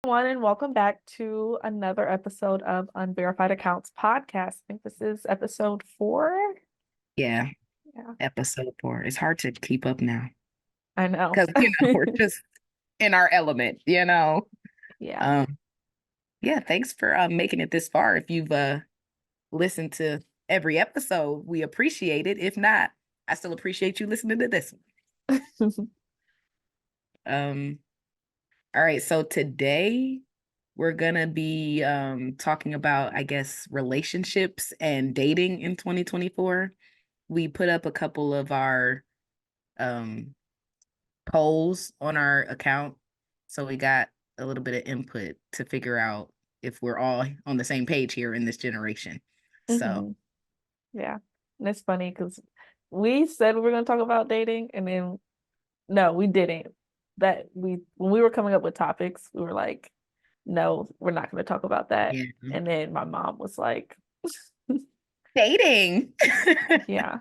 Everyone, and welcome back to another episode of Unverified Accounts podcast. I think this is episode 4. Yeah, Yeah, episode 4. It's hard to keep up now I know. because we're just in our element. Yeah. Um, yeah, thanks for making it this far. If you've listened to every episode, we appreciate it. If not, I still appreciate you listening to this one. Um, all right, so today we're gonna be talking about, I guess, relationships and dating in 2024. We put up a couple of our um polls on our account. So we got a little bit of input to figure out if we're all on the same page here in this generation. So, hmm Yeah. And it's funny because we said we were going to talk about dating, and then no, we didn't. When we were coming up with topics, we were like, no, we're not going to talk about that. yeah, And then my mom was like, dating. yeah.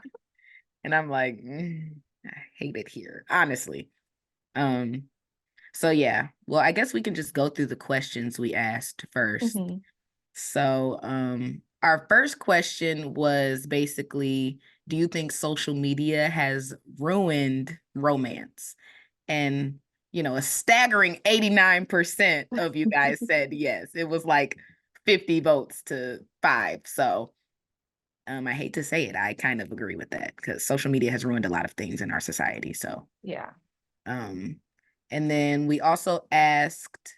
And I'm like, I hate it here, honestly. Um, so yeah, well, I guess we can just go through the questions we asked first. hmm So, our first question was basically, do you think social media has ruined romance? And, a staggering 89% of you guys said yes. It was like 50 votes to 5. So, I hate to say it, I kind of agree with that because social media has ruined a lot of things in our society. So, Yeah. um, and then we also asked,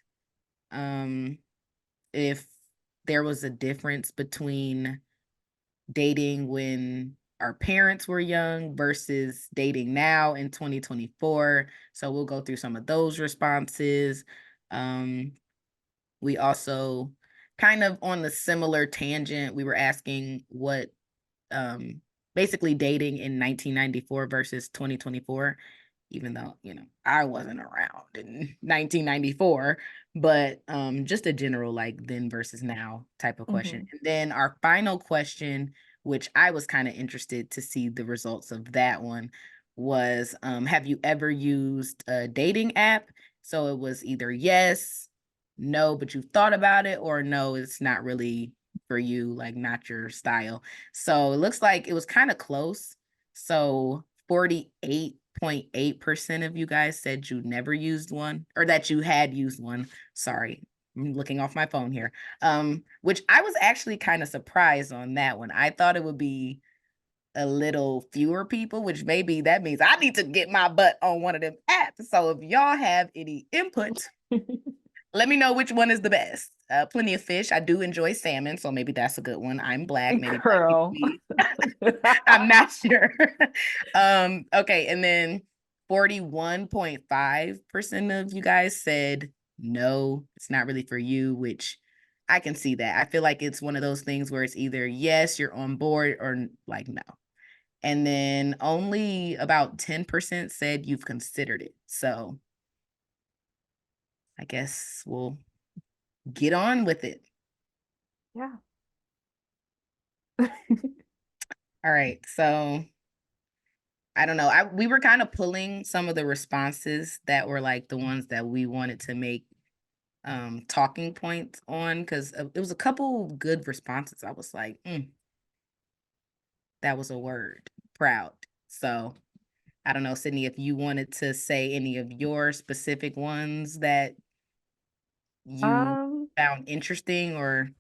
um, if there was a difference between dating when our parents were young versus dating now in 2024. So we'll go through some of those responses. Um, we also kind of on the similar tangent, we were asking what basically dating in 1994 versus 2024, even though, I wasn't around in 1994, but just a general like then versus now type of question. hmm And then our final question, which I was kind of interested to see the results of that one, was have you ever used a dating app? So it was either yes, no, but you've thought about it, or no, it's not really for you, like not your style. So it looks like it was kind of close. So 48.8% of you guys said you never used one, or that you had used one. Sorry, I'm looking off my phone here. Which I was actually kind of surprised on that one. I thought it would be a little fewer people, which maybe that means I need to get my butt on one of them apps. So if y'all have any input, let me know which one is the best. Plenty of fish. I do enjoy salmon, so maybe that's a good one. I'm black. Maybe black people Girl. eat. I'm not sure. Okay, and then 41.5% of you guys said no, it's not really for you, which I can see that. I feel like it's one of those things where it's either yes, you're on board, or like no. And then only about 10% said you've considered it. So I guess we'll get on with it. Yeah. All right. So I don't know. We were kind of pulling some of the responses that were like the ones that we wanted to make talking points on, because it was a couple good responses. I was like, that was a word. Proud. So I don't know, Sydney, if you wanted to say any of your specific ones that you Um, found interesting, or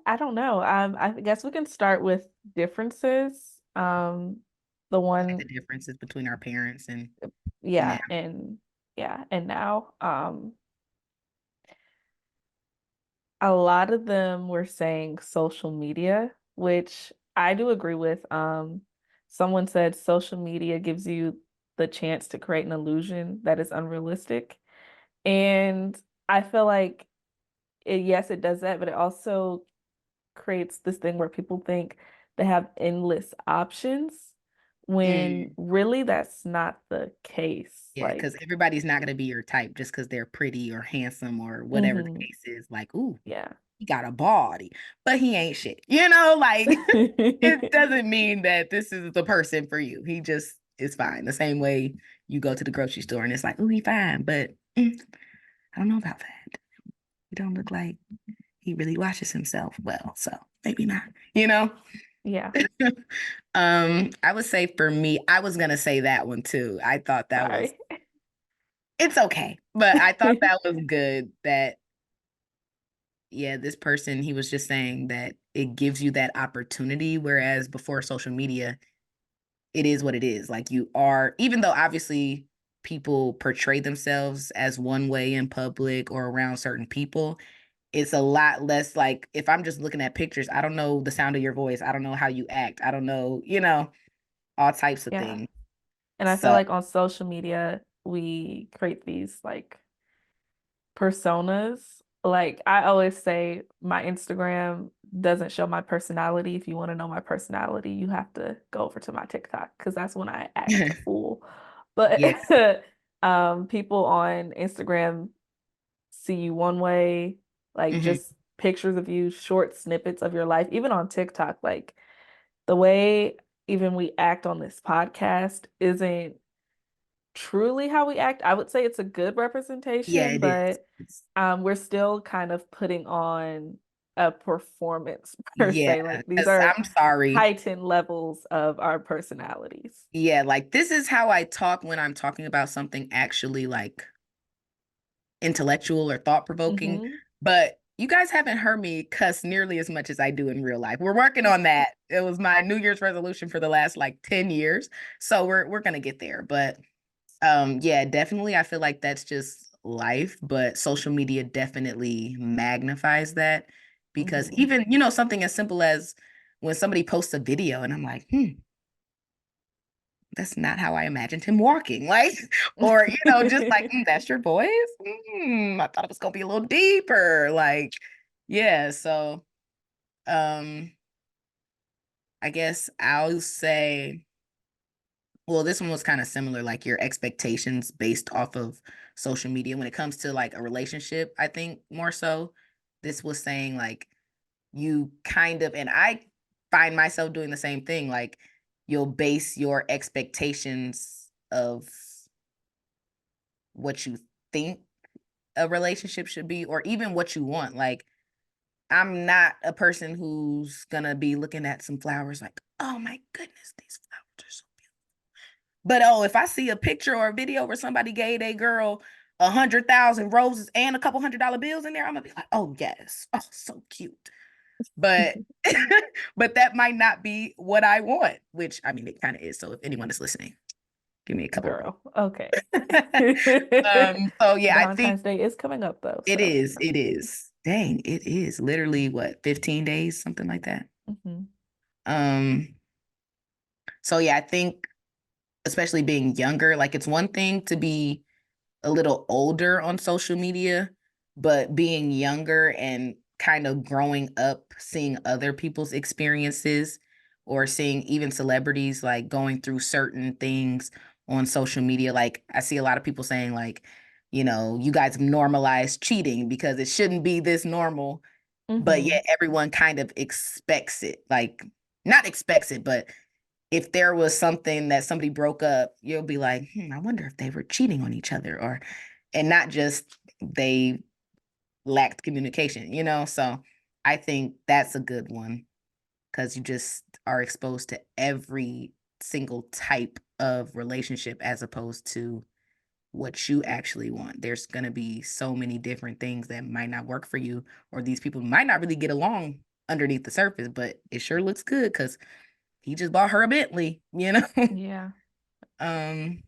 I don't know. I guess we can start with differences. The like the one, differences between our parents and now. yeah, and now, a lot of them were saying social media, which I do agree with. Someone said social media gives you the chance to create an illusion that is unrealistic, and I feel like yes, it does that, but it also creates this thing where people think they have endless options when Mm. really that's not the case. Yeah, because Like, everybody's not gonna be your type just because they're pretty or handsome or whatever the hmm case is. Like, ooh, yeah. he got a body, but he ain't shit. Like it doesn't mean that this is the person for you. He just is fine. The same way you go to the grocery store and it's like, ooh, he fine, but I don't know about that. He don't look like he really watches himself well, so maybe not, you know? Yeah. I would say for me, I was gonna say that one too. I thought that was Sorry. it's okay, but I thought that was good that yeah, this person he was just saying that it gives you that opportunity, whereas before social media, it is what it is. Like you are, even though obviously people portray themselves as one way in public or around certain people, it's a lot less like if I'm just looking at pictures, I don't know the sound of your voice. I don't know how you act. I don't know, all types of Yeah. things. And I feel So, like on social media, we create these like personas. Like I always say, my Instagram doesn't show my personality. If you want to know my personality, you have to go over to my TikTok because that's when I act a fool. But yeah. people on Instagram see you one way, like Hmm. just pictures of you, short snippets of your life, even on TikTok, like the way even we act on this podcast isn't truly how we act. I would say it's a good Yeah, representation, it is. but we're still kind of putting on a performance per Yeah, se. Like these because are I'm sorry. heightened levels of our personalities. Yeah, like this is how I talk when I'm talking about something actually like intellectual or thought provoking. Hmm. But you guys haven't heard me cuss nearly as much as I do in real life. We're working on that. It was my New Year's resolution for the last like 10 years. So we're gonna get there. But yeah, definitely I feel like that's just life, but social media definitely magnifies that because Hmm. even, something as simple as when somebody posts a video and I'm like, that's not how I imagined him walking. Like, or, just like, that's your voice. I thought it was gonna be a little deeper. Like, yeah. So, um, I guess I'll say, well, this one was kind of similar, like your expectations based off of social media when it comes to like a relationship. I think more so, this was saying like you kind of, and I find myself doing the same thing. Like, you'll base your expectations of what you think a relationship should be or even what you want. Like, I'm not a person who's gonna be looking at some flowers like, oh my goodness, these flowers are so beautiful. But oh, if I see a picture or a video where somebody gave a girl 100,000 roses and a couple $100 bills in there, I'm gonna be like, oh yes, oh so cute. But but that might not be what I want, which I mean it kind of is. So if anyone is listening, give me a couple of Girl, okay. so yeah, I think Valentine's Day is coming up though, it so. is. It is. Dang, it is literally what, 15 days, something like that. Mhm. Um, so yeah, I think especially being younger, like it's one thing to be a little older on social media, but being younger and kind of growing up, seeing other people's experiences or seeing even celebrities like going through certain things on social media. Like I see a lot of people saying like, you guys normalize cheating because it shouldn't be this normal, but Mhm. yet everyone kind of expects it. Like not expects it, but if there was something that somebody broke up, you'll be like, I wonder if they were cheating on each other or and not just they lacked communication, So I think that's a good one because you just are exposed to every single type of relationship as opposed to what you actually want. There's going to be so many different things that might not work for you, or these people might not really get along underneath the surface, but it sure looks good because he just bought her a Bentley. Yeah. um,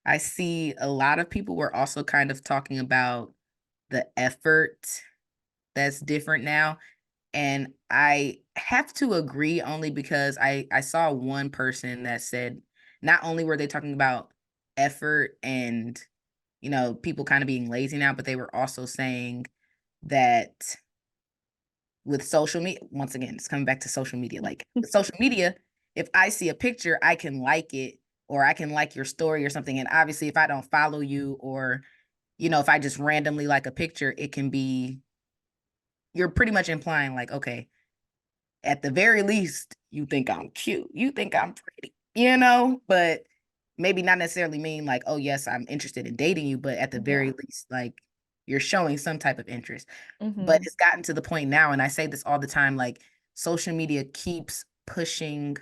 I see a lot of people were also kind of talking about the effort that's different now. And I have to agree only because I saw one person that said not only were they talking about effort and people kind of being lazy now, but they were also saying that with social media, once again, it's coming back to social media. Like with social media, if I see a picture, I can like it or I can like your story or something. And obviously, if I don't follow you or, if I just randomly like a picture, it can be, you're pretty much implying like, okay, at the very least, you think I'm cute. You think I'm pretty, but maybe not necessarily mean like, oh yes, I'm interested in dating you, but at the very Yeah. least, like you're showing some type of interest. But Mm-hmm. it's gotten to the point now, and I say this all the time, like social media keeps pushing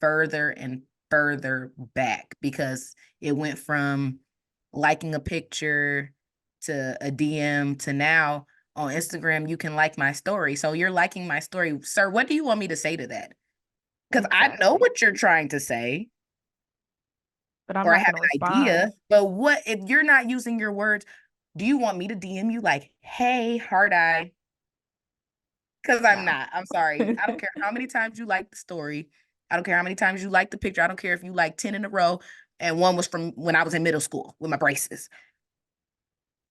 further and further back because it went from liking a picture to a DM to now on Instagram, you can like my story. So you're liking my story. Sir, what do you want me to say to that? Because I know Exactly. what you're trying to say, But I'm or I not have gonna an idea, respond. but what if you're not using your words? Do you want me to DM you like, hey, heart eye? Because I'm No. not. I'm sorry. I don't care how many times you like the story. I don't care how many times you like the picture. I don't care if you like 10 in a row and one was from when I was in middle school with my braces.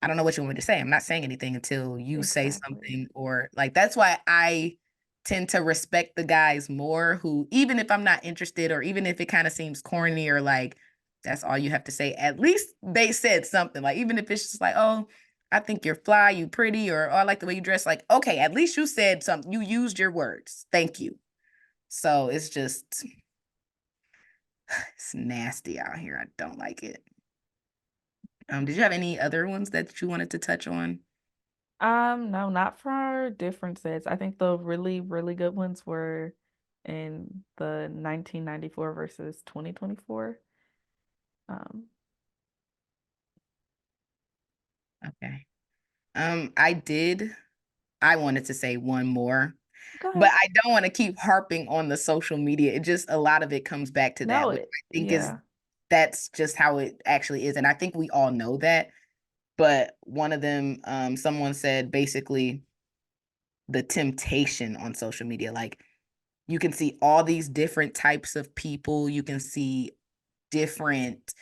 I don't know what you want me to say. I'm not saying anything until you say Exactly. something, or like that's why I tend to respect the guys more who, even if I'm not interested or even if it kind of seems corny or like that's all you have to say, at least they said something. Like even if it's just like, oh, I think you're fly, you pretty, or oh, I like the way you dress. Like, okay, at least you said something. You used your words. Thank you. So it's just it's nasty out here. I don't like it. Did you have any other ones that you wanted to touch on? No, not for differences. I think the really, really good ones were in the 1994 versus 2024. Um, Okay. I did. I wanted to say one more, Go but ahead. I don't want to keep harping on the social media. It just a lot of it comes back to that, No, which I think is yeah. that's just how it actually is. And I think we all know that. But one of them, someone said basically the temptation on social media. Like you can see all these different types of people. You can see different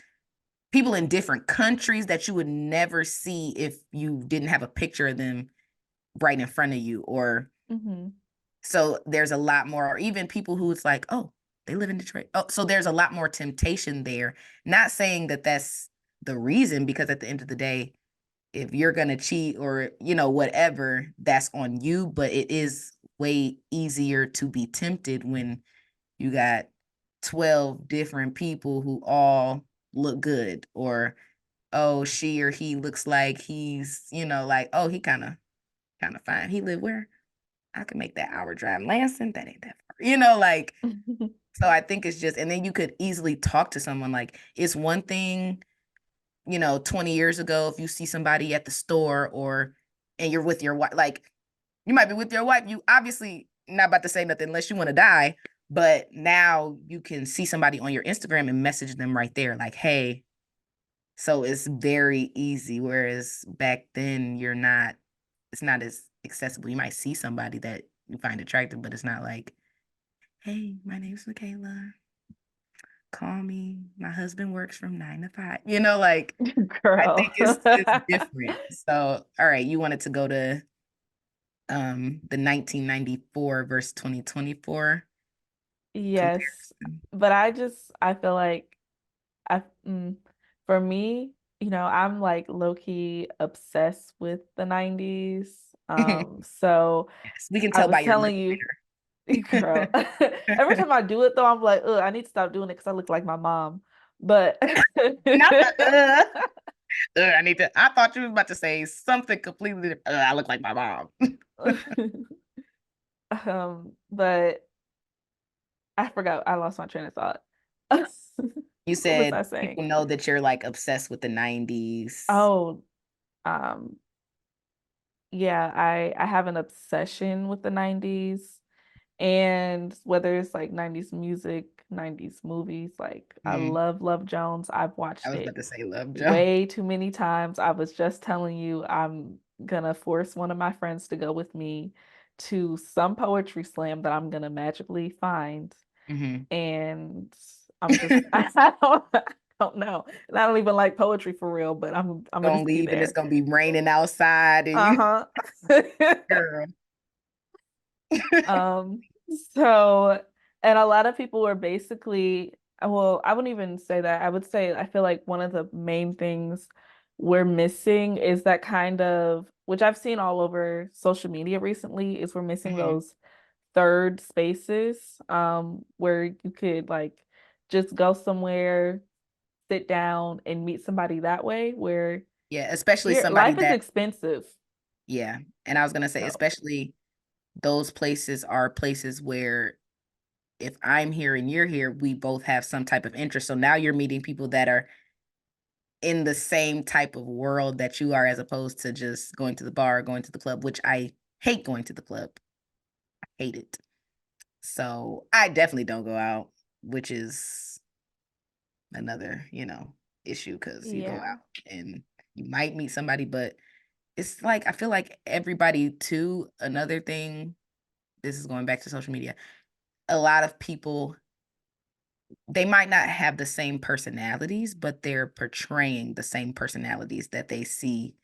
people in different countries that you would never see if you didn't have a picture of them right in front of you, or Hmm. so there's a lot more, or even people who it's like, oh, they live in Detroit. Oh, so there's a lot more temptation there. Not saying that that's the reason, because at the end of the day, if you're gonna cheat or whatever, that's on you. But it is way easier to be tempted when you got 12 different people who all look good, or oh, she or he looks like he's like, oh, he kind of fine. He live where? I could make that hour drive. Lansing, that ain't that far. Like, so I think it's just, and then you could easily talk to someone. Like, it's one thing, 20 years ago, if you see somebody at the store and you're with your wife, like, you might be with your wife. You obviously not about to say nothing unless you want to die. But now you can see somebody on your Instagram and message them right there, like, hey. So it's very easy. Whereas back then, it's not as accessible. You might see somebody that you find attractive, but it's not like, hey, my name's Michaela. Call me. My husband works from 9 to 5. Like I Girl. think it's different. So, all right, you wanted to go to the 1994 versus 2024 Yes, comparison. but I feel like I mm, for me, I'm like low key obsessed with the 90s. So Yes, we can I tell by was your lip telling you, girl, later. every time I do it though, I'm like, ugh, I need to stop doing it because I look like my mom. But Not the I need to. I thought you was about to say something completely different. I look like my mom. but I forgot. I lost my train of thought. You What was said I saying? people know that you're like obsessed with the 90s. Oh, um, yeah, I have an obsession with the 90s, and whether it's like 90s music, 90s movies, like I Mhm. love Love Jones. I've I watched was about it to say Love Joe. way too many times. I was just telling you I'm gonna force one of my friends to go with me to some poetry slam that I'm gonna magically find, Hmm. and I'm just I don't know. And I don't even like poetry for real, but I'm gonna Gonna just be leave and it's there. gonna be raining outside and you Uh-huh. girl. Um, so, and a lot of people were basically, well, I wouldn't even say that. I would say I feel like one of the main things we're missing is that kind of, which I've seen all over social media recently, is we're missing Hmm. those third spaces, where you could like just go somewhere. sit down and meet somebody that way where Yeah, especially here somebody life is that, expensive. yeah. And I was gonna say, So, especially those places are places where if I'm here and you're here, we both have some type of interest. So now you're meeting people that are in the same type of world that you are, as opposed to just going to the bar, going to the club, which I hate going to the club. I hate it. So I definitely don't go out, which is another, issue because you go yeah. out and you might meet somebody, but it's like I feel like everybody too. Another thing, this is going back to social media. A lot of people, they might not have the same personalities, but they're portraying the same personalities that they see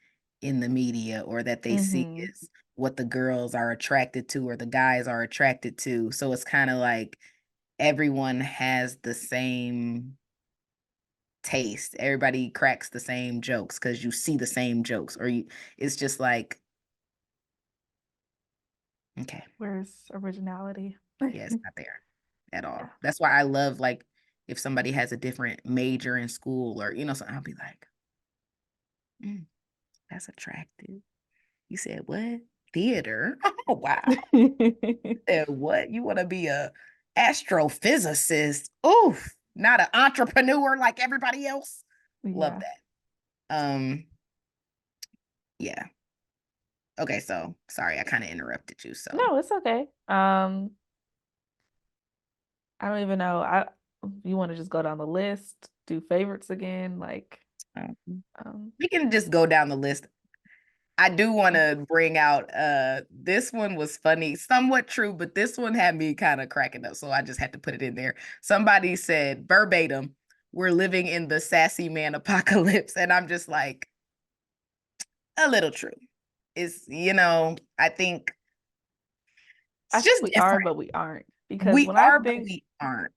in the media or that they see Mhm. is what the girls are attracted to or the guys are attracted to. So it's kind of like everyone has the same taste. Everybody cracks the same jokes because you see the same jokes, or it's just like, okay, Where's originality? yeah, it's not there at all. Yeah. That's why I love like if somebody has a different major in school or so I'll be like, "Mm, that's attractive." You said what? Theater? Oh wow. Said what? You want to be a astrophysicist? Oof, not an entrepreneur like everybody else. Love Yeah. that. Yeah. Okay, so sorry, I kind of interrupted you. So No, it's okay. I don't even know. You want to just go down the list, do favorites again, like um, um we can just go down the list. I do want to bring out this one was funny, somewhat true, but this one had me kind of cracking up, so I just had to put it in there. Somebody said verbatim, "We're living in the sassy man apocalypse," and I'm just like, a little true. It's I think I it's think just we are, different. but we aren't. Because We are, but we aren't.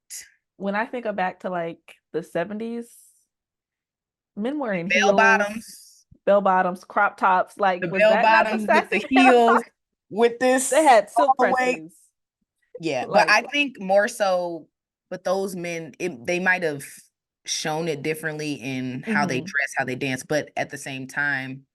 when I think of back to like the 70s, men wearing Bell heels, bottoms, bell bottoms, crop tops, like the was bell that not the bottoms with sassy the man heels, with They this had silk all the way. presses. Yeah, but Like, I think more so, but those men, they might have shown it differently in how they hmm dress, how they dance, but at the same time,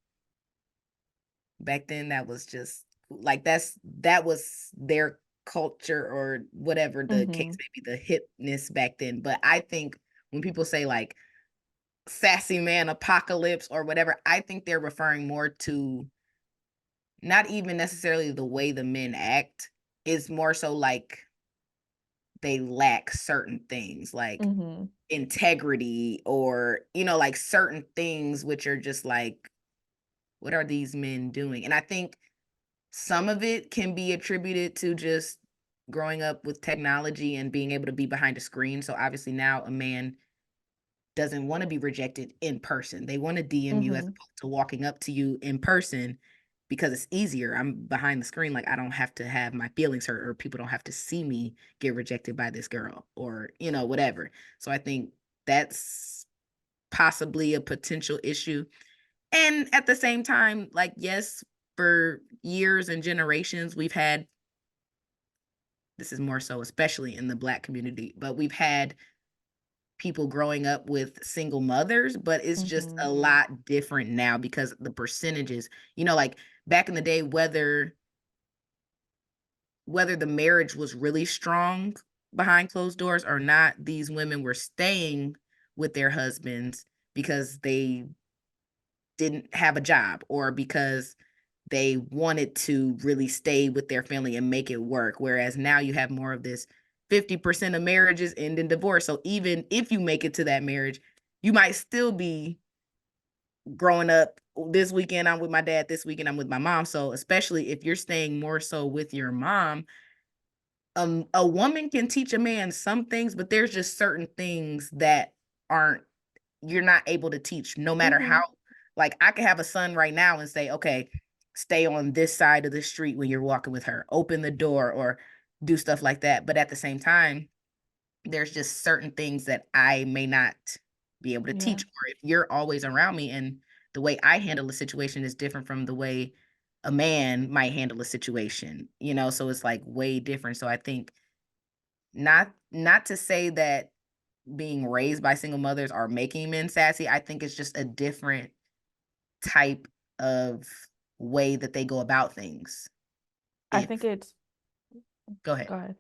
back then that was just like that was their culture or whatever the case hmm may be, the hipness back then. But I think when people say like sassy man apocalypse or whatever, I think they're referring more to not even necessarily the way the men act, is more so like they lack certain things like hmm integrity or like certain things which are just like what are these men doing. And I think some of it can be attributed to just growing up with technology and being able to be behind a screen. So obviously now a man doesn't want to be rejected in person. They want to DM you as hmm opposed to walking up to you in person because it's easier. I'm behind the screen, like I don't have to have my feelings hurt or people don't have to see me get rejected by this girl or, whatever. So I think that's possibly a potential issue. And at the same time, like, yes, for years and generations, we've had this is more so, especially in the Black community, but we've had people growing up with single mothers, but it's just hmm a lot different now because the percentages, like back in the day, whether the marriage was really strong behind closed doors or not, these women were staying with their husbands because they didn't have a job or because they wanted to really stay with their family and make it work. Whereas now you have more of this 50% of marriages end in divorce. So even if you make it to that marriage, you might still be growing up. This weekend I'm with my dad, this weekend I'm with my mom. So especially if you're staying more so with your mom, a woman can teach a man some things, but there's just certain things that aren't you're not able to teach no matter how. hmm Like I could have a son right now and say, okay, stay on this side of the street when you're walking with her, open the door or do stuff like that. But at the same time, there's just certain things that I may not be able to Yeah. teach. Or if you're always around me and the way I handle a situation is different from the way a man might handle a situation, so it's like way different. So I think not to say that being raised by single mothers are making men sassy. I think it's just a different type of way that they go about things. I think If it's, Go ahead. go ahead.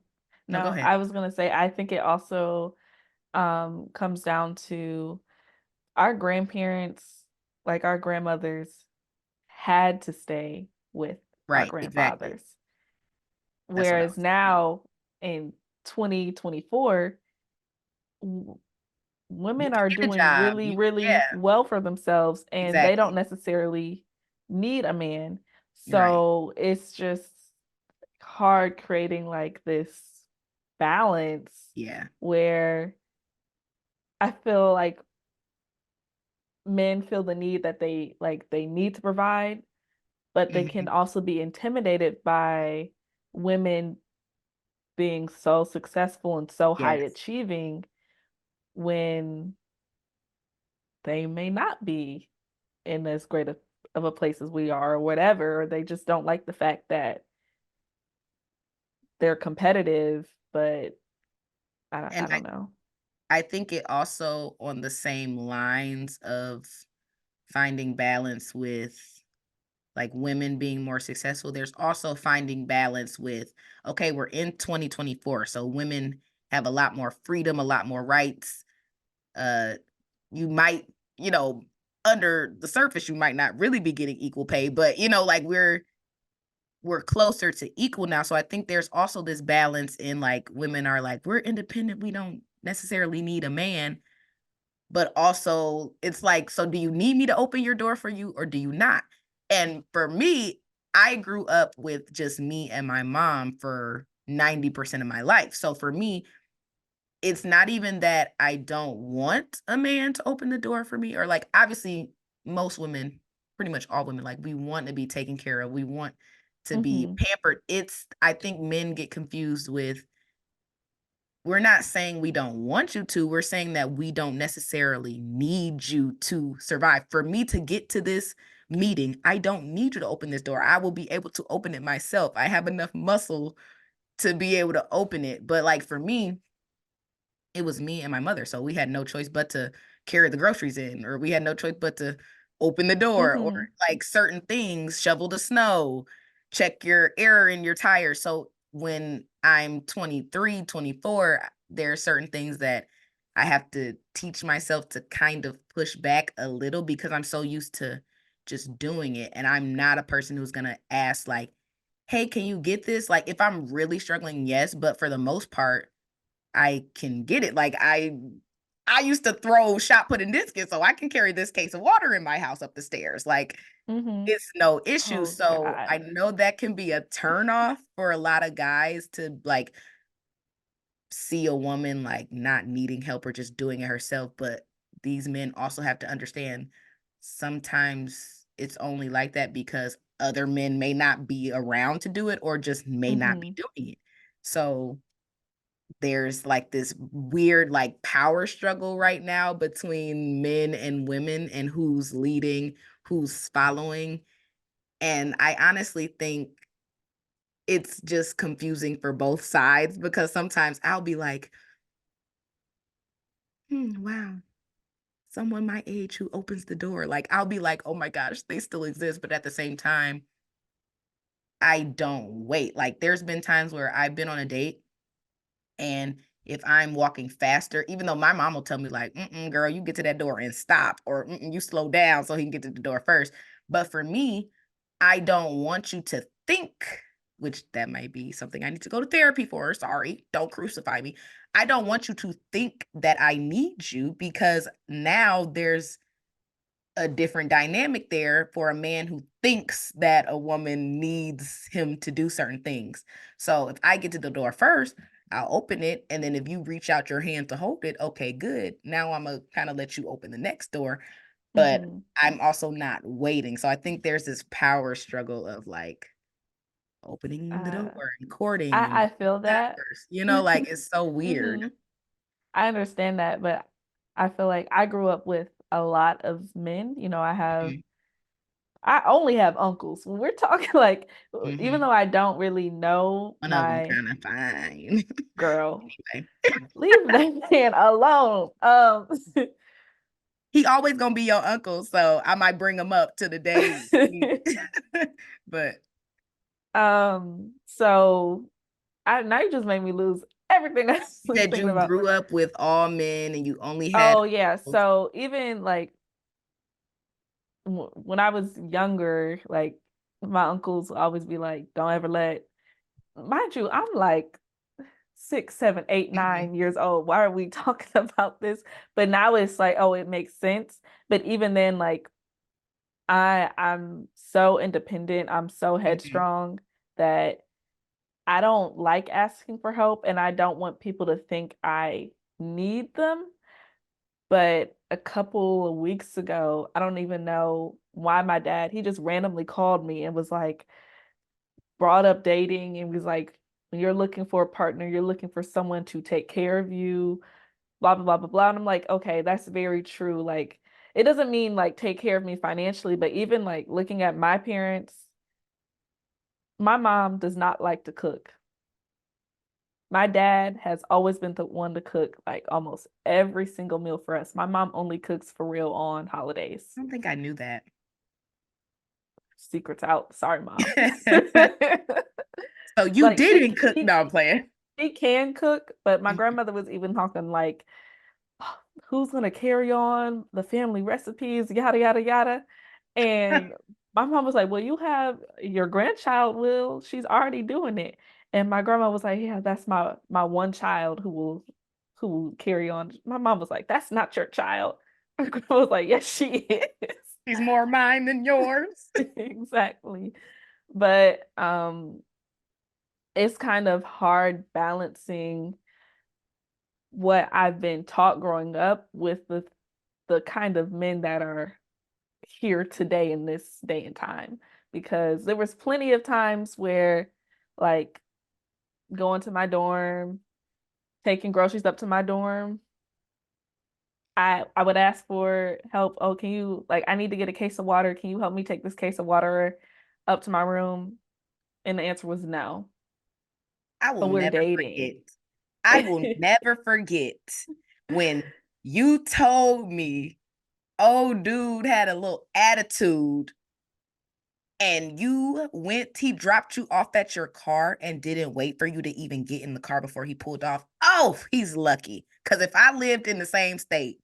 No, go No, ahead. I was gonna say I think it also comes down to our grandparents, like our grandmothers, had to stay with our Right, exactly. grandfathers. That's what I Whereas was thinking. now in 2024, w- You women can are get a doing job. really, You Yeah, really well for themselves and they don't exactly. necessarily need a man. Right. So it's just hard creating like this balance Yeah. where I feel like men feel the need that they need to provide, but they can Mhm. also be intimidated by women being so successful and so high Yes. achieving when they may not be in as great of a place as we are or whatever, or they just don't like the fact that they're competitive, but I And I don't know. I think it also on the same lines of finding balance with like women being more successful, there's also finding balance with, okay, we're in 2024, so women have a lot more freedom, a lot more rights. Uh, you might, you know, under the surface, you might not really be getting equal pay, but like we're closer to equal now. So I think there's also this balance in like women are like, we're independent, we don't necessarily need a man. But also, it's like, so do you need me to open your door for you or do you not? And for me, I grew up with just me and my mom for 90% of my life. So for me, it's not even that I don't want a man to open the door for me, or like obviously most women, pretty much all women, like we want to be taken care of. We want to be Mhm. pampered. I think men get confused with, we're not saying we don't want you to. We're saying that we don't necessarily need you to survive. For me to get to this meeting, I don't need you to open this door. I will be able to open it myself. I have enough muscle to be able to open it. But like for me, it was me and my mother. So we had no choice but to carry the groceries in, or we had no choice but to open the door, or Mhm. like certain things, shovel the snow, check your air in your tire. So when I'm 23, 24, there are certain things that I have to teach myself to kind of push back a little because I'm so used to just doing it. And I'm not a person who's going to ask, like, hey, can you get this? Like, if I'm really struggling, yes. But for the most part, I can get it. Like I used to throw shot put and discus, so I can carry this case of water in my house up the stairs. Like Mhm. it's no issue. Oh So God. I know that can be a turn off for a lot of guys to like see a woman like not needing help or just doing it herself. But these men also have to understand sometimes it's only like that because other men may not be around to do it or just may not be Mhm. doing it. So there's like this weird like power struggle right now between men and women and who's leading, who's following. And I honestly think it's just confusing for both sides because sometimes I'll be like, wow, someone my age who opens the door. Like I'll be like, oh my gosh, they still exist. But at the same time, I don't wait. Like there's been times where I've been on a date. And if I'm walking faster, even though my mom will tell me like, mm-mm, girl, you get to that door and stop, or mm-mm, you slow down so he can get to the door first. But for me, I don't want you to think, which that might be something I need to go to therapy for. Sorry, don't crucify me. I don't want you to think that I need you because now there's a different dynamic there for a man who thinks that a woman needs him to do certain things. So if I get to the door first, I'll open it. And then if you reach out your hand to hold it, okay, good. Now I'm going to kind of let you open the next door. But Mhm. I'm also not waiting. So I think there's this power struggle of like opening the door Uh and courting and I feel that. first, like it's so weird. Mhm. I understand that, but I feel like I grew up with a lot of men. You know, Mhm. I only have uncles. When we're talking like, even Hmm. though I don't really know One of them my kind of fine. girl, Anyway, leave that man alone. he always gonna be your uncle, so I might bring him up to the day. But So I now you just made me lose everything I you was said thinking you about. grew up with all men and you only had Oh yeah, uncles. so even like when I was younger, like my uncles would always be like, "Don't ever let." Mind you, I'm like 6, 7, 8, Mhm. 9 years old. Why are we talking about this? But now it's like, oh, it makes sense. But even then, like I'm so independent, I'm so Mhm. headstrong that I don't like asking for help and I don't want people to think I need them. But a couple of weeks ago, I don't even know why my dad, he just randomly called me and was like, brought up dating and was like, when you're looking for a partner, you're looking for someone to take care of you, blah, blah, blah, blah, blah. And I'm like, okay, that's very true. Like, it doesn't mean like take care of me financially, but even like looking at my parents, my mom does not like to cook. My dad has always been the one to cook like almost every single meal for us. My mom only cooks for real on holidays. I don't think I knew that. Secrets out. Sorry, mom. So you Like didn't cook? No, I'm playing. she can cook, but my Mhm. grandmother was even talking like, who's gonna carry on the family recipes, yada yada yada. And my mom was like, well, you have your grandchild will, she's already doing it. And my grandma was like, yeah, that's my one child who will carry on. My mom was like, that's not your child. My grandma was like, yes, she is. He's more mine than yours. Exactly. But it's kind of hard balancing what I've been taught growing up with the kind of men that are here today in this day and time. Because there was plenty of times where like going to my dorm, taking groceries up to my dorm, I would ask for help. Oh, can you like I need to get a case of water. Can you help me take this case of water up to my room? And the answer was no. I But will we're never dating. forget. I will never forget when you told me, oh, dude had a little attitude and he dropped you off at your car and didn't wait for you to even get in the car before he pulled off. Oh, he's lucky. Because if I lived in the same state,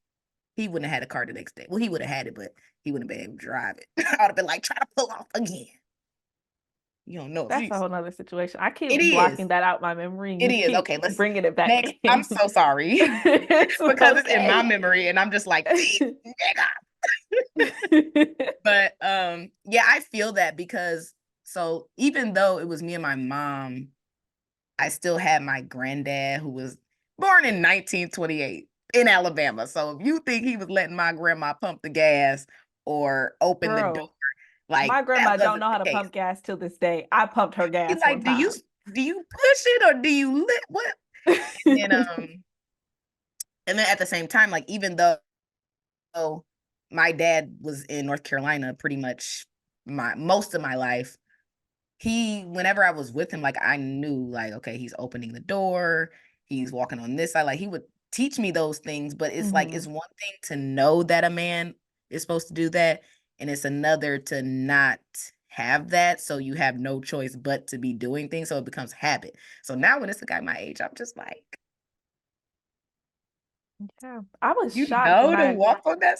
he wouldn't have had a car the next day. Well, he would have had it, but he wouldn't have been able to drive it. I would have been like, try to pull off again. You don't know if That's a he's. whole nother situation. I keep It is. blocking that out my memory, and It you is. keep Okay, let's bringing it back next. I'm in. so sorry It's because it's in my okay. memory and I'm just like, "These nigga." But yeah, I feel that because so even though it was me and my mom, I still had my granddad who was born in 1928 in Alabama. So if you think he was letting my grandma pump the gas or open the door, Girl, like my that grandma don't wasn't know how the to case. pump gas till this day. I pumped her He's gas one like, time. do you push it or do you lit what? And then at the same time, like even though my dad was in North Carolina pretty much my most of my life, he whenever I was with him, like I knew like, okay, he's opening the door, he's walking on this side. Like he would teach me those things, but it's like Hmm. it's one thing to know that a man is supposed to do that, and it's another to not have that. So you have no choice but to be doing things. So it becomes habit. So now when it's a guy my age, I'm just like, Yeah. I was you shocked when know to walk on that.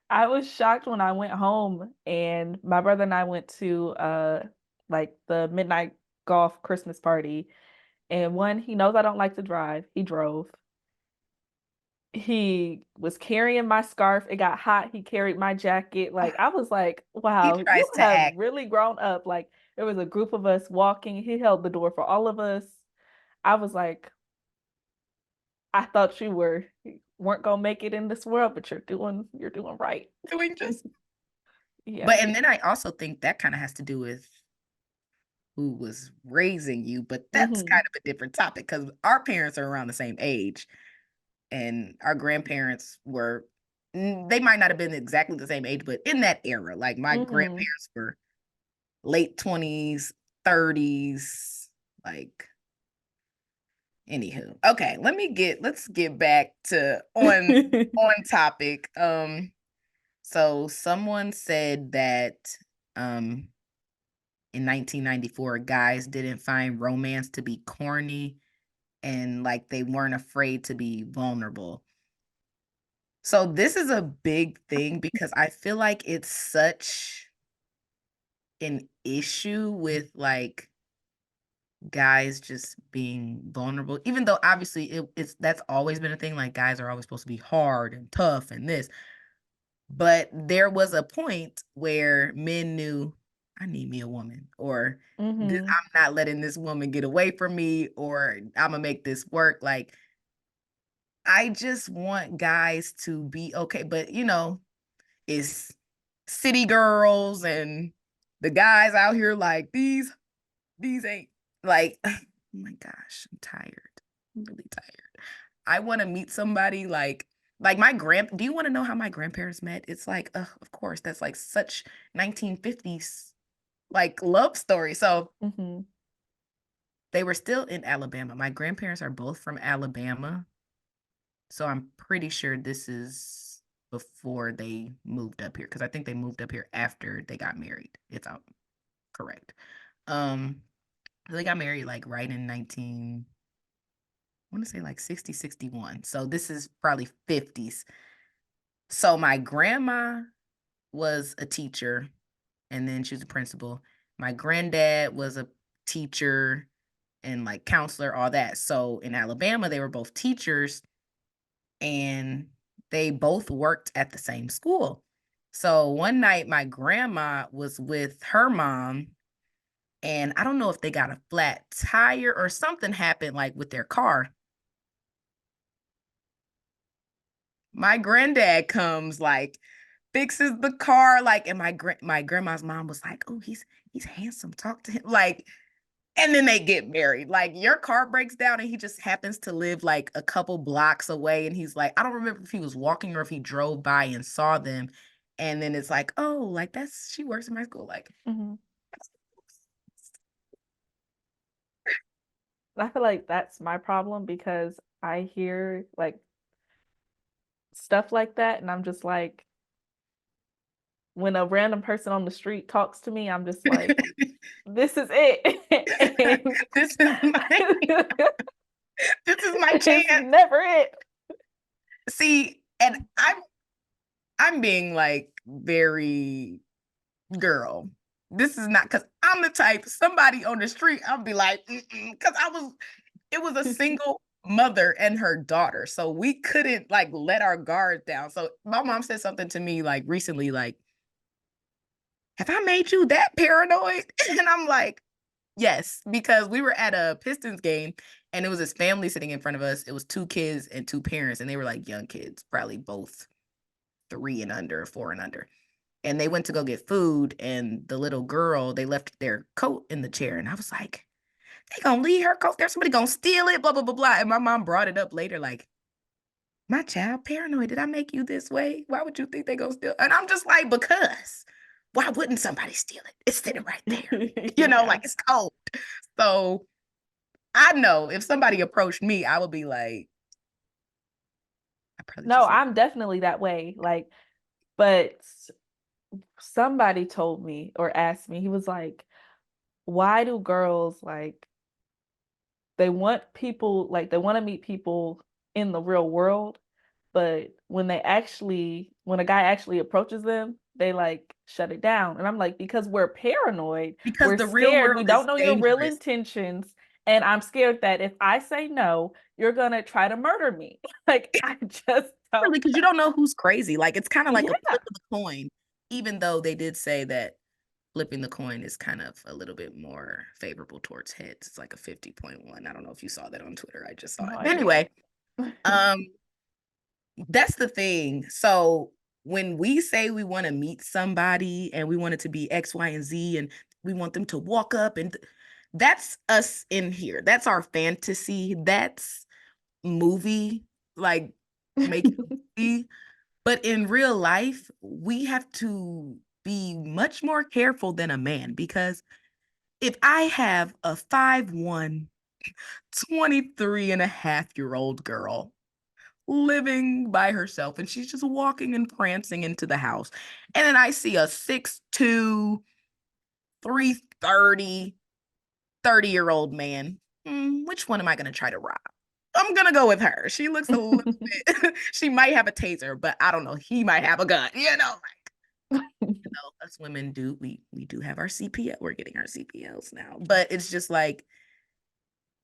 I was shocked when I went home and my brother and I went to like the midnight golf Christmas party. And one, he knows I don't like to drive. He drove. He was carrying my scarf. It got hot. He carried my jacket. Like I was like, He wow, you tries to have act. really grown up. Like there was a group of us walking. He held the door for all of us. I was like, I thought you weren't gonna make it in this world, but you're doing right. Doing just but Yeah. and then I also think that kind of has to do with who was raising you, but that's kind Hmm. of a different topic because our parents are around the same age and our grandparents were. they might not have been exactly the same age, but in that era, like my Mm-hmm. grandparents were late 20s, 30s, like anywho. Okay, let's get back to on topic. So someone said that um in 1994 guys didn't find romance to be corny and like they weren't afraid to be vulnerable. So this is a big thing because I feel like it's such an issue with like guys just being vulnerable, even though obviously it's that's always been a thing. Like guys are always supposed to be hard and tough and this, but there was a point where men knew I need me a woman, or Mm-hmm. I'm not letting this woman get away from me, or I'm gonna make this work. Like I just want guys to be okay, but it's city girls and the guys out here like these ain't like oh my gosh, I'm tired. I'm really tired. I want to meet somebody like my grand do you want to know how my grandparents met? It's like, of course, that's like such 1950s like love story. So Mm-hmm. they were still in Alabama. My grandparents are both from Alabama. So I'm pretty sure this is before they moved up here because I think they moved up here after they got married, if I'm correct. Um, they got married like right in 19, I want to say like 60, 61. So this is probably 50s. So my grandma was a teacher and then she was a principal. My granddad was a teacher and like counselor, all that. So in Alabama, they were both teachers and they both worked at the same school. So one night, my grandma was with her mom, and I don't know if they got a flat tire or something happened like with their car. My granddad comes like fixes the car like and my grandma's mom was like, "Oh, he's handsome. Talk to him." Like and then they get married. Like your car breaks down and he just happens to live like a couple blocks away and he's like, I don't remember if he was walking or if he drove by and saw them. And then it's like, "Oh, like that's she works in my school." Like Mm-hmm. I feel like that's my problem because I hear like stuff like that, and I'm just like, when a random person on the street talks to me, I'm just like, this is it. And this is my this is my it's chance. never it. See, and I'm being like very girl. This is not because I'm the type somebody on the street, I'll be like, because it was a single mother and her daughter. So we couldn't like let our guard down. So my mom said something to me like recently, like, have I made you that paranoid? And I'm like, yes, because we were at a Pistons game and it was this family sitting in front of us. It was two kids and two parents, and they were like young kids, probably both 3 and under, 4 and under. And they went to go get food, and the little girl, they left their coat in the chair. And I was like, they gonna leave her coat there. Somebody gonna steal it, blah, blah, blah, blah. And my mom brought it up later, like, my child paranoid. Did I make you this way? Why would you think they gonna steal? And I'm just like, because why wouldn't somebody steal it? It's sitting right there. Yeah. Like it's cold. So I know if somebody approached me, I would be like, I probably No, just I'm definitely that way. Like, but somebody told me or asked me, he was like, why do girls like they want people like they want to meet people in the real world, but when a guy actually approaches them, they like shut it down. And I'm like, because we're paranoid, because we're the real scared, we world don't is know your real dangerous. intentions. And I'm scared that if I say no, you're gonna try to murder me. Like I just don't. Really, because you don't know who's crazy. Like it's kind of like a Yeah. flip of the coin, even though they did say that flipping the coin is kind of a little bit more favorable towards heads. It's like a 50.1. I don't know if you saw that on Twitter. I just saw No, it. I But didn't. anyway, um, that's the thing. So when we say we want to meet somebody and we want it to be X, Y, and Z, and we want them to walk up and that's us in here. That's our fantasy. That's movie, like making a movie. But in real life, we have to be much more careful than a man because if I have a 5'1", 23-and-a-half-year-old girl living by herself and she's just walking and prancing into the house, and then I see a 6'2", 330, 30-year-old man, which one am I going to try to rob? I'm going to go with her. She looks a little bit, she might have a taser, but I don't know. He might have a gun, us women do, we do have our CPL. We're getting our CPLs now, but it's just like,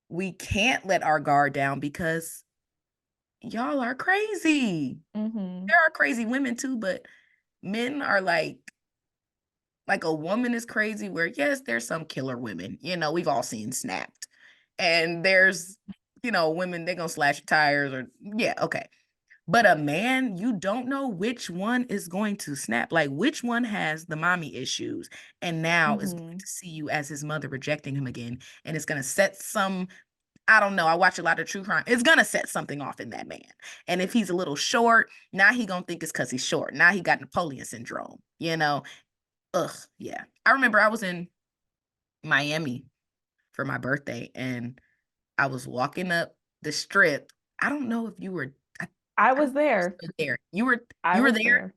we can't let our guard down because y'all are crazy. Hmm. There are crazy women too, but men are like a woman is crazy where yes, there's some killer women. We've all seen Snapped. And there's, women, they're gonna slash your tires or yeah, okay. But a man, you don't know which one is going to snap, like which one has the mommy issues and now is going Hmm. to see you as his mother rejecting him again. And it's gonna set some, I don't know. I watch a lot of true crime. It's gonna set something off in that man. And if he's a little short, now he gonna think it's because he's short. Now he got Napoleon syndrome. Ugh, yeah. I remember I was in Miami for my birthday, and I was walking up the strip. I don't know if you were. I, I I don't was know if you were there. still there. You were. I You were was there, there.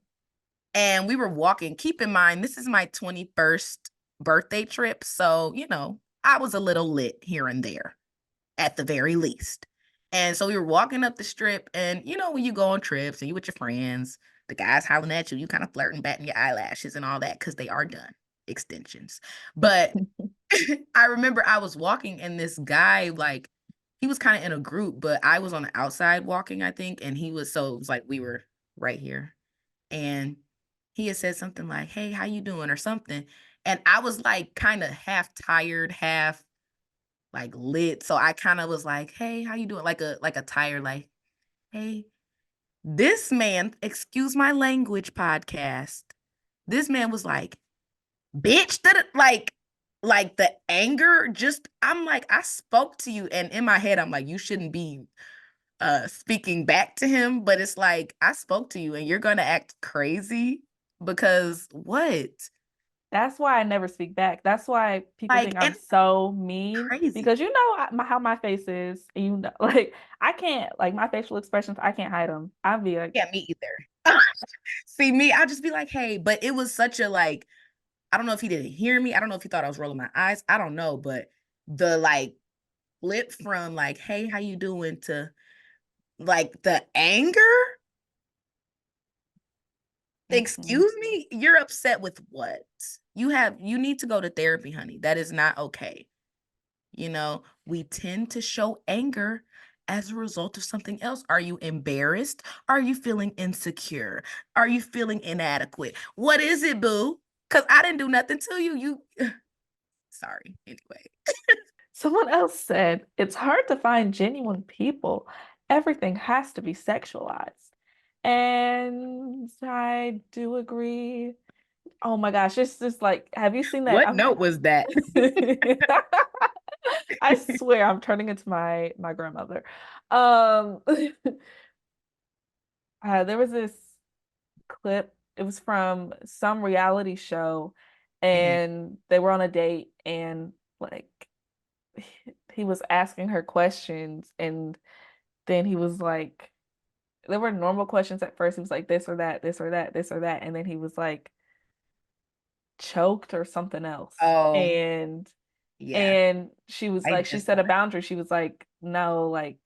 and we were walking. Keep in mind, this is my 21st birthday trip, so I was a little lit here and there at the very least. And so we were walking up the strip, and when you go on trips and you with your friends, the guys hollering at you, you kind of flirting, batting your eyelashes and all that because they are done extensions. But I remember I was walking, and this guy, like, he was kind of in a group, but I was on the outside walking, I think, and he was, so it was like we were right here, and he had said something like, "Hey, how you doing?" or something, and I was like kind of half tired, half like lit. So I kind of was like, "Hey, how you doing?" Like a tire, like, "Hey." This man, excuse my language, podcast. This man was like, "Bitch," like the anger. Just I'm like, I spoke to you, and in my head, I'm like, you shouldn't be speaking back to him, but it's like I spoke to you, and you're gonna act crazy because what? That's why I never speak back. That's why people think Like, I'm and so mean crazy. because how my face is. Like I can't like my facial expressions. I can't hide them. I'll be like, Yeah, me either. See me, I'll just be like, "Hey," but it was such a like, I don't know if he didn't hear me. I don't know if he thought I was rolling my eyes. I don't know, but the like flip from like, "Hey, how you doing?" to like the anger. mm-hmm, Excuse me? You're upset with what? You need to go to therapy, honey. That is not okay. We tend to show anger as a result of something else. Are you embarrassed? Are you feeling insecure? Are you feeling inadequate? What is it, boo? Because I didn't do nothing to you. Sorry. Anyway. Someone else said it's hard to find genuine people. Everything has to be sexualized. And I do agree. Oh my gosh, it's just like, have you seen that? What note was that? I swear I'm turning into my grandmother. Um, there was this clip. It was from some reality show, Mhm. and they were on a date, and like he was asking her questions, and then he was like, there were normal questions at first. He was like this or that, this or that, this or that, and then he was like choked or something else, Oh, and yeah. and she was I like, she just set a boundary. She was like, no, like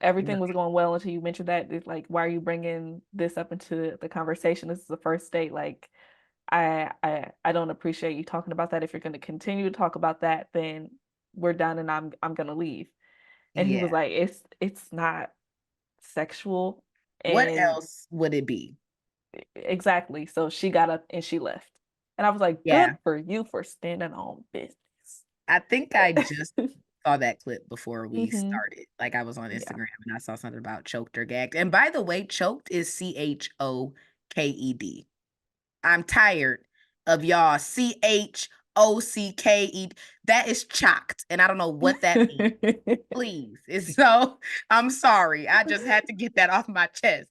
no. everything was going well until you mentioned that. It's like, why are you bringing this up into the conversation? This is the first date. Like, I don't appreciate you talking about that. If you're going to continue to talk about that, then we're done, and I'm going to leave. And he was Yeah. like, it's not sexual, What and else would it be? exactly. So she got up and she left, and I was like, good Yeah. for you for standing on business. I think I just saw that clip before we Hmm. started. Like I was on Yeah. Instagram and I saw something about choked or gagged. And by the way, choked is CHOKED. I'm tired of y'all CHOCKED. That is chocked. And I don't know what that means. Please. It's so I'm sorry. I just had to get that off my chest.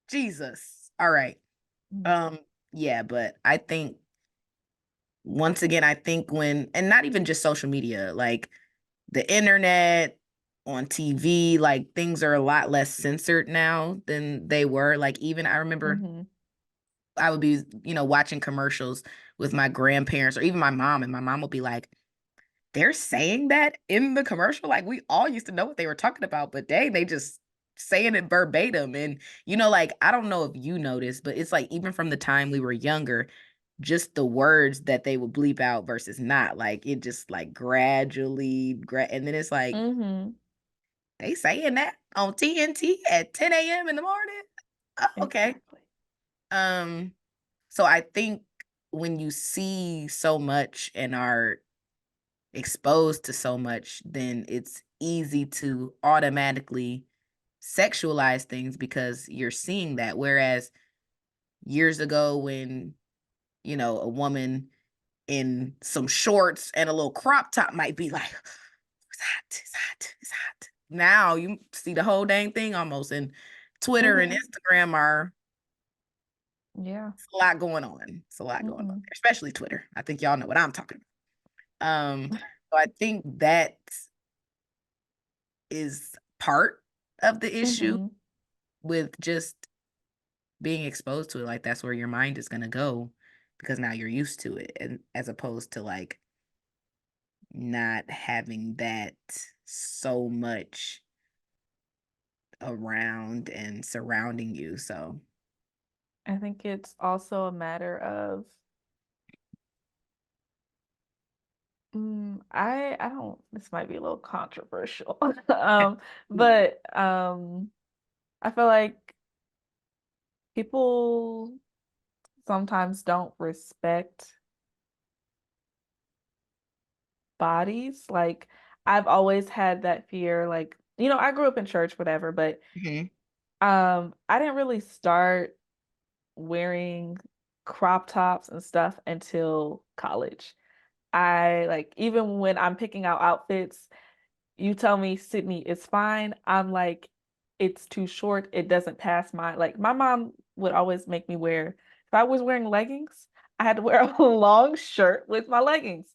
Jesus. All right. Mm. Um, yeah, but I think once again, I think when, and not even just social media, like the internet, on TV, like things are a lot less censored now than they were. Like even I remember Hmm. I would be, watching commercials with my grandparents or even my mom, and my mom would be like, they're saying that in the commercial. Like we all used to know what they were talking about, but dang, they just saying it verbatim. And like I don't know if you noticed, but it's like even from the time we were younger, just the words that they would bleep out versus not, like it just like gradually, and then it's like Hmm. they saying that on TNT at 10 a.m. in the morning. Oh, okay. Exactly. Um, so I think when you see so much and are exposed to so much, then it's easy to automatically sexualize things because you're seeing that. Whereas years ago, when, a woman in some shorts and a little crop top might be like, it's hot, it's hot, it's hot. Now you see the whole dang thing almost. And Twitter and Hmm. Instagram are Yeah. it's a lot going on. It's a lot going on Hmm. there, especially Twitter. I think y'all know what I'm talking about. So I think that is part of the issue Hmm. with just being exposed to it. Like that's where your mind is gonna go because now you're used to it, and as opposed to like not having that so much around and surrounding you. So I think it's also a matter of I don't this might be a little controversial. But I feel like people sometimes don't respect bodies. Like I've always had that fear, like, I grew up in church, whatever, but mhm. I didn't really start wearing crop tops and stuff until college. I like even when I'm picking out outfits, you tell me Sydney is fine. I'm like, it's too short. It doesn't pass my mom would always make me wear, if I was wearing leggings, I had to wear a long shirt with my leggings.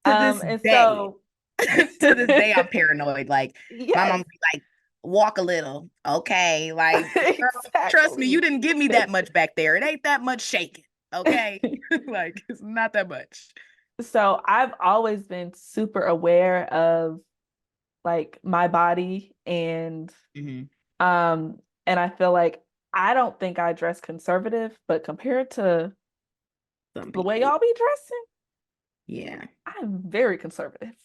To this And day, so to this day, I'm paranoid. Like my mom yes, would be like, "Walk a little, okay?" Like, girl, trust me, you exactly. didn't give me that much back there. It ain't that much shaking, okay? Like, it's not that much. So I've always been super aware of like my body Hmm. um and I feel like I don't think I dress conservative, but compared to Some the way people, y'all be dressing, yeah. I'm very conservative.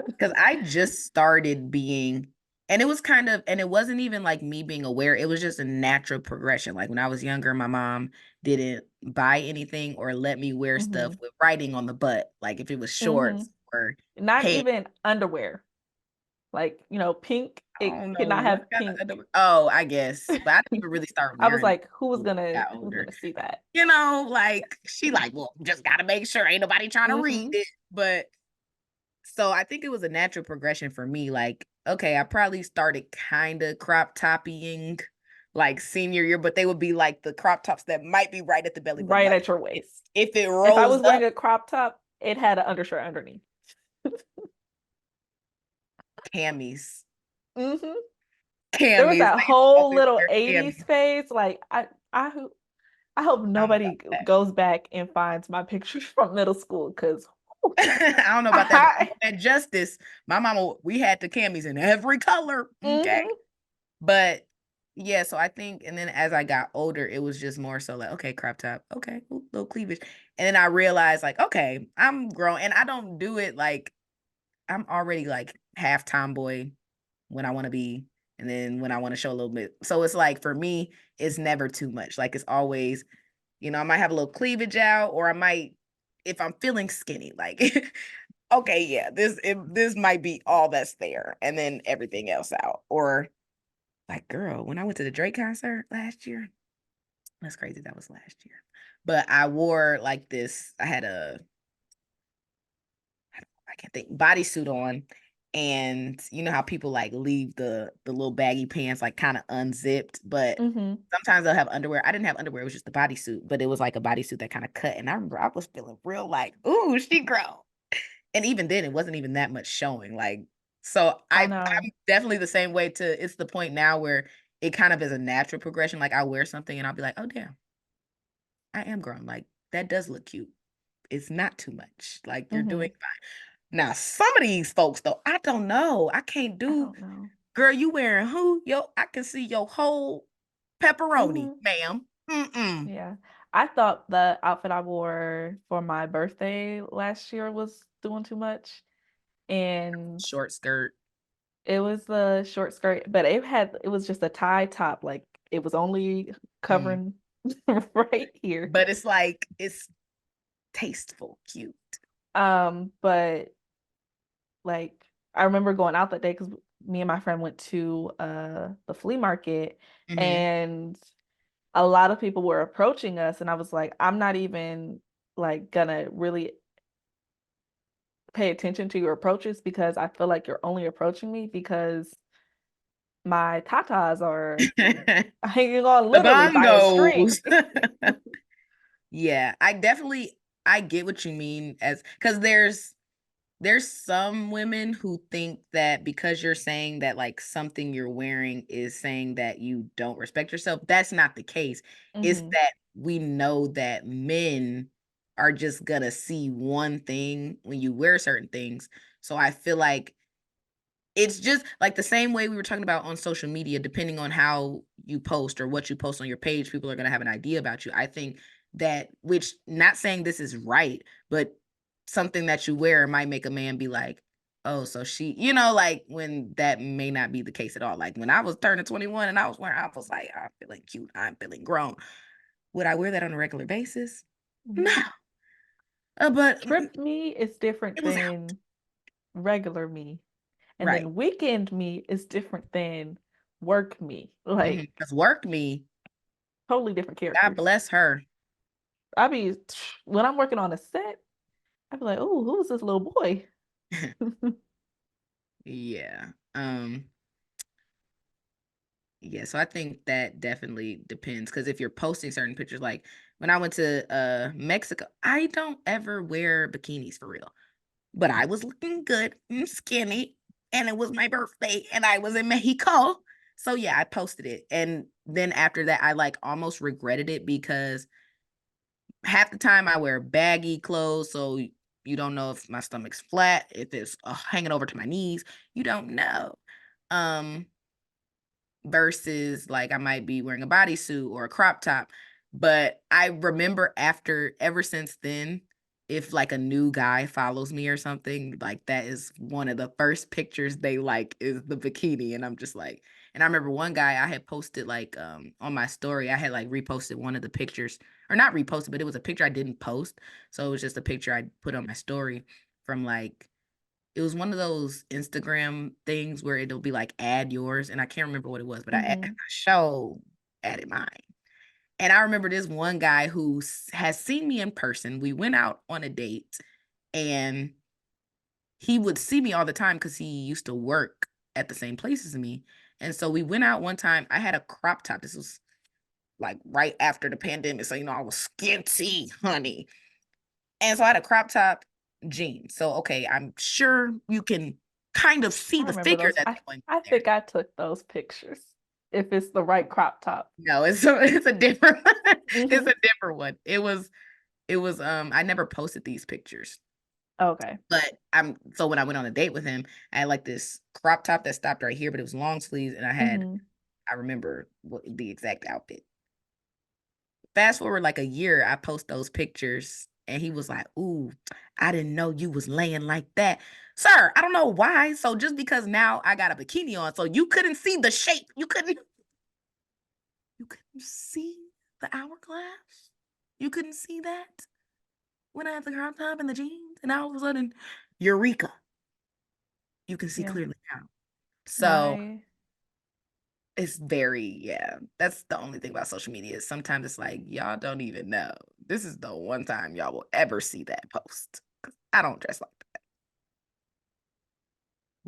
Because I just started being, and it was kind of, and it wasn't even like me being aware. It was just a natural progression. Like when I was younger, my mom didn't buy anything or let me wear stuff Hmm. with writing on the butt, like if it was Hmm. shorts or Not pants. even underwear. Like, pink, I it don't could know not what have kind pink. of, oh, I guess, but I didn't even really start I was wearing them like, who's until I gonna got who's older. gonna see that? Like she like, well, just gotta make sure ain't nobody trying to read Hmm. it. But so I think it was a natural progression for me. Like, okay, I probably started kind of crop topping like senior year, but they would be like the crop tops that might be right at the belly button. Right Like at your waist. if it If I rose was wearing up, a crop top, it had an undershirt underneath. camis, Hmm. There was camis, that they whole always little wear 80s camis. phase. Like I hope I don't know nobody about that. goes back and finds my pictures from middle school because I don't know about that, but I at Justice, my mama, we had the camis in every color. Okay. hmm But yeah, so I think, and then as I got older, it was just more so like, okay, crop top, okay, ooh, little cleavage. And then I realized, like, okay, I'm grown and I don't do it like I'm already like half tomboy when I want to be, and then when I want to show a little bit. So it's like for me, it's never too much. Like it's always, I might have a little cleavage out, or I might, if I'm feeling skinny, like, okay, yeah, this might be all that's there, and then everything else out. Or like, girl, when I went to the Drake concert last year, that's crazy. That was last year. But I wore like this, I had a, I can't think, bodysuit on. And you know how people like leave the little baggy pants like kind of unzipped, but Mm-hmm. sometimes they'll have underwear. I didn't have underwear, it was just a bodysuit, but it was like a bodysuit that kind of cut. And I remember I was feeling real like, ooh, she grown. And even then it wasn't even that much showing. Like, so I I'm know. definitely the same way to it's the point now where it kind of is a natural progression. Like I'll wear something and I'll be like, oh damn, I am grown. Like that does look cute. It's not too much. Like you're doing Mm-hmm. fine. Now, some of these folks though, I don't know. I can't I do don't know. girl, you wearing who? Yo, I can see your whole pepperoni, Mm-hmm. ma'am. Mm-mm. Yeah. I thought the outfit I wore for my birthday last year was doing too much. And Short skirt. it was the short skirt, but it was just a tie top. Like it was only Mm. covering right here. But it's like it's tasteful, cute. But like I remember going out that day because me and my friend went to the flea market Hmm. and a lot of people were approaching us and I was like, I'm not even like gonna really pay attention to your approaches because I feel like you're only approaching me because my tatas are The hanging on literally by a string. bongos. Yeah, I get what you mean as because there's some women who think that because you're saying that like something you're wearing is saying that you don't respect yourself. That's not the case. It's Hmm. that we know that men are just gonna see one thing when you wear certain things. So I feel like it's just like the same way we were talking about on social media, depending on how you post or what you post on your page, people are going to have an idea about you. I think that, which not saying this is right, but something that you wear might make a man be like, oh, so she, like when that may not be the case at all. Like when I was turning 21 and I was like, I'm feeling cute, I'm feeling grown. Would I wear that on a regular basis? No. Hmm. But Trip me is different it was out. than regular me. And Right. then weekend me is different than work me. Like Because work me, totally different God characters. bless her. I be when I'm working on a set, I'd be like, oh, who's this little boy? Yeah. Yeah, so I think that definitely depends because if you're posting certain pictures, like when I went to Mexico, I don't ever wear bikinis for real. But I was looking good and skinny, and it was my birthday, and I was in Mexico. So yeah, I posted it. And then after that, I like almost regretted it because half the time I wear baggy clothes, so you don't know if my stomach's flat, if it's hanging over to my knees, you don't know. Um versus like I might be wearing a bodysuit or a crop top. But I remember ever since then, if like a new guy follows me or something, like that is one of the first pictures they like is the bikini. And I'm just like, and I remember one guy I had posted like on my story, I had like reposted one of the pictures, or not reposted, but it was a picture I didn't post. So it was just a picture I put on my story from like it was one of those Instagram things where it'll be like add yours, and I can't remember what it was, but I Hmm. show added mine. And I remember this one guy who has seen me in person. We went out on a date, and he would see me all the time because he used to work at the same place as me. And so we went out one time. I had a crop top. This was like right after the pandemic, so I was skinty, honey. And so I had a crop top jeans. So okay, I'm sure you can kind of see I the remember figure those. that's I going I there. think I took those pictures if it's the right crop top. No, it's a different it's Hmm. a different one. It was I never posted these pictures. Okay. But I'm so when I went on a date with him, I had like this crop top that stopped right here, but it was long sleeves, and Hmm. I remember the exact outfit. Fast forward like a year, I post those pictures and he was like, "Ooh, I didn't know you was laying like that." Sir, I don't know why. So just because now I got a bikini on, so you couldn't see the shape. You couldn't see the hourglass. You couldn't see that when I had the crop top and the jeans, and all of a sudden, Eureka, you can see Yeah. clearly now. So My it's very, yeah. That's the only thing about social media is sometimes it's like y'all don't even know. This is the one time y'all will ever see that post. 'Cause I don't dress like that.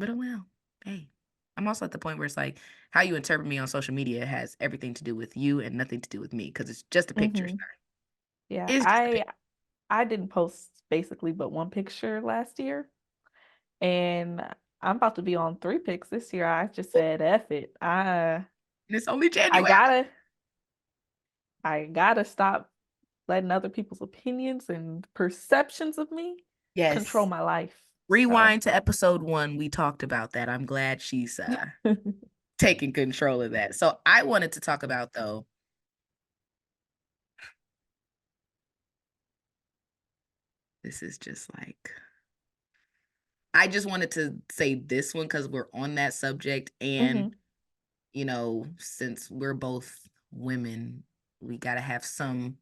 But oh well, hey. I'm also at the point where it's like how you interpret me on social media has everything to do with you and nothing to do with me because it's just a picture. Hmm. Yeah, It's just a picture. I didn't post basically but one picture last year, and I'm about to be on three pics this year. I just said F it. And it's only I January. gotta I gotta stop letting other people's opinions and perceptions of me control Yes. my life. So Rewind to episode 1. We talked about that. I'm glad she's taking control of that. So I wanted to talk about though, this is just like I just wanted to say this one because we're on that subject. And, hmm since we're both women, we got to have some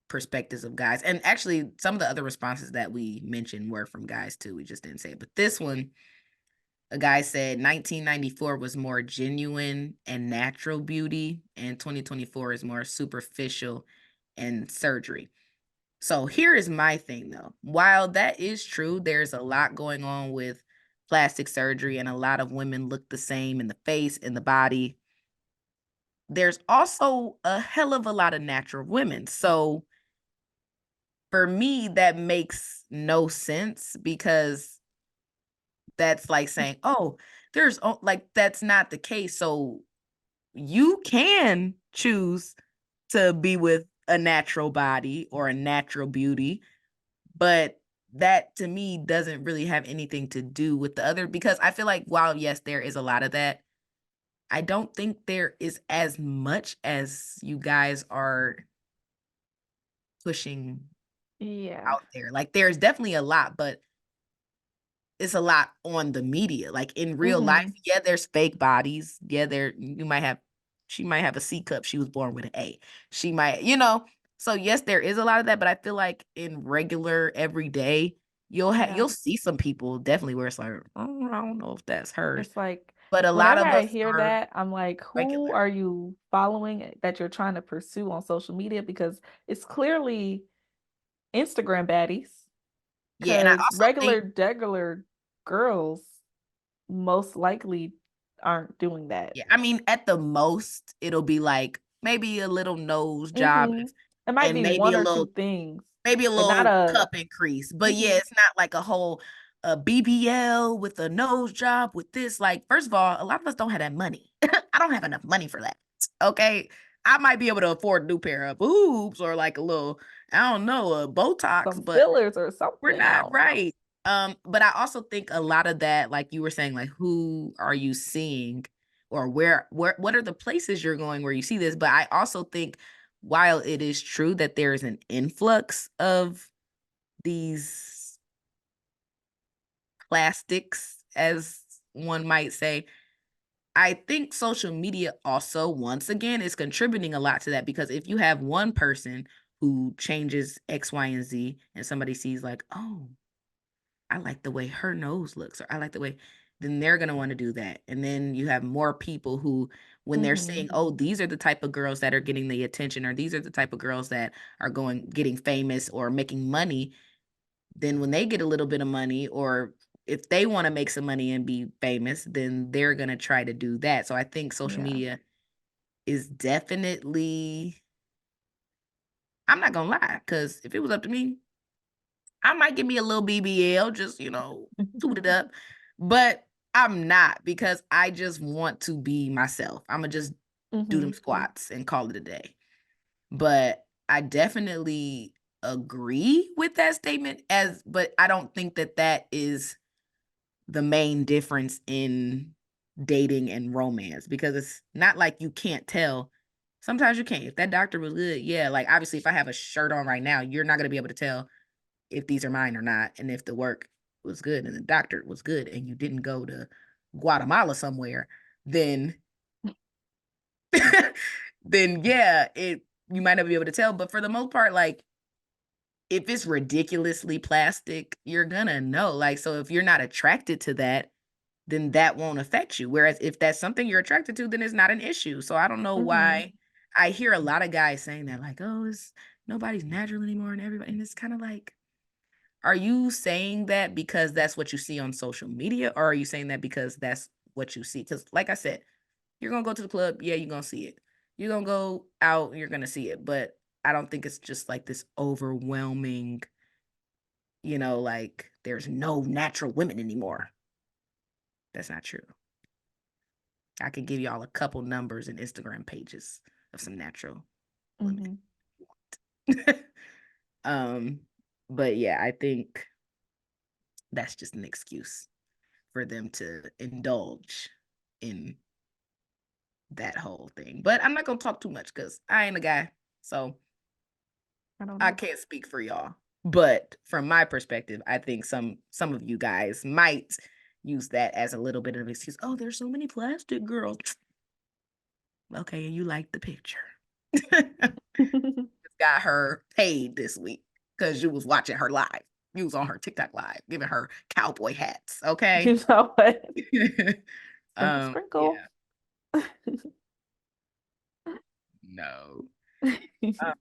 perspectives of guys. And actually, some of the other responses that we mentioned were from guys too. We just didn't say it. But this one, a guy said 1994 was more genuine and natural beauty, and 2024 is more superficial and surgery. So here is my thing though. While that is true, there's a lot going on with plastic surgery, and a lot of women look the same in the face, in the body. There's also a hell of a lot of natural women. So for me, that makes no sense because that's like saying, oh, like that's not the case. So you can choose to be with a natural body or a natural beauty, but that to me doesn't really have anything to do with the other because I feel like while yes, there is a lot of that, I don't think there is as much as you guys are pushing yeah. out there. Like there's definitely a lot, but it's a lot on the media. Like in real life, hmm yeah, there's fake bodies. Yeah, she might have a C cup. She was born with an A. She might, so yes, there is a lot of that, but I feel like in regular everyday, Yeah. you'll see some people definitely where it's like, oh, I don't know if that's her. It's like But a lot whenever of I us hear are that, I'm like, who regular. are you following that you're trying to pursue on social media? Because it's clearly Instagram baddies. Yeah, and I Because also think regular girls most likely aren't doing that. yeah, I mean, at the most, it'll be like maybe a little nose job hmm It might and be maybe one a or two little things, maybe a but not little a. cup increase. But yeah, hmm it's not like a whole BBL with a nose job with this. Like, first of all, a lot of us don't have that money. I don't have enough money for that. Okay. I might be able to afford a new pair of boobs or like a little, I don't know, a Botox, Some but fillers or we're something. I not don't know. right. But I also think a lot of that, like you were saying, like who are you seeing or where what are the places you're going where you see this? But I also think while it is true that there is an influx of these plastics, as one might say, I think social media also, once again, is contributing a lot to that because if you have one person who changes X, Y, and Z, and somebody sees, like, oh, I like the way her nose looks, or I like the way, then they're going to want to do that. And then you have more people who, when they're hmm saying, oh, these are the type of girls that are getting the attention, or these are the type of girls that are getting famous or making money, then when they get a little bit of money, or if they want to make some money and be famous, then they're going to try to do that. So I think social Yeah. media is definitely, I'm not going to lie, because if it was up to me, I might give me a little BBL, just, toot it up. But I'm not because I just want to be myself. I'm going to just do them hmm squats and call it a day. But I definitely agree with that statement but I don't think that that is the main difference in dating and romance because it's not like you can't tell. Sometimes you can't. If that doctor was good, yeah, like obviously if I have a shirt on right now, you're not going to be able to tell if these are mine or not. And if the work was good and the doctor was good and you didn't go to Guatemala somewhere, then then yeah, it you might not be able to tell. But for the most part, like if it's ridiculously plastic, you're gonna know. Like, so if you're not attracted to that, then that won't affect you. Whereas if that's something you're attracted to, then it's not an issue. So I don't know hmm why I hear a lot of guys saying that, like, oh, it's nobody's natural anymore and everybody, and it's kind of like, Are you saying that because that's what you see on social media, or are you saying that because that's what you see? Because, like I said, you're gonna go to the club, yeah, you're gonna see it. You're gonna go out, you're gonna see it. But I don't think it's just like this overwhelming, like there's no natural women anymore. That's not true. I can give y'all a couple numbers and Instagram pages of some natural women. Hmm. um, but yeah, I think that's just an excuse for them to indulge in that whole thing. But I'm not gonna talk too much because I ain't a guy, so I don't I know. can't speak for y'all. But from my perspective, I think some of you guys might use that as a little bit of excuse. Oh, there's so many plastic girls. Okay, and you like the picture. Got her paid this week because you was watching her live. You was on her TikTok live, giving her cowboy hats. Okay. You know what? Sprinkle, Yeah, sprinkle. no. Um,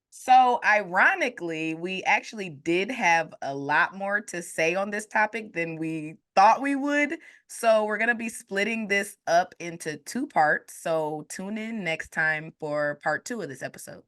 so ironically, we actually did have a lot more to say on this topic than we thought we would. So we're gonna be splitting this up into two parts. So tune in next time for part 2 of this episode.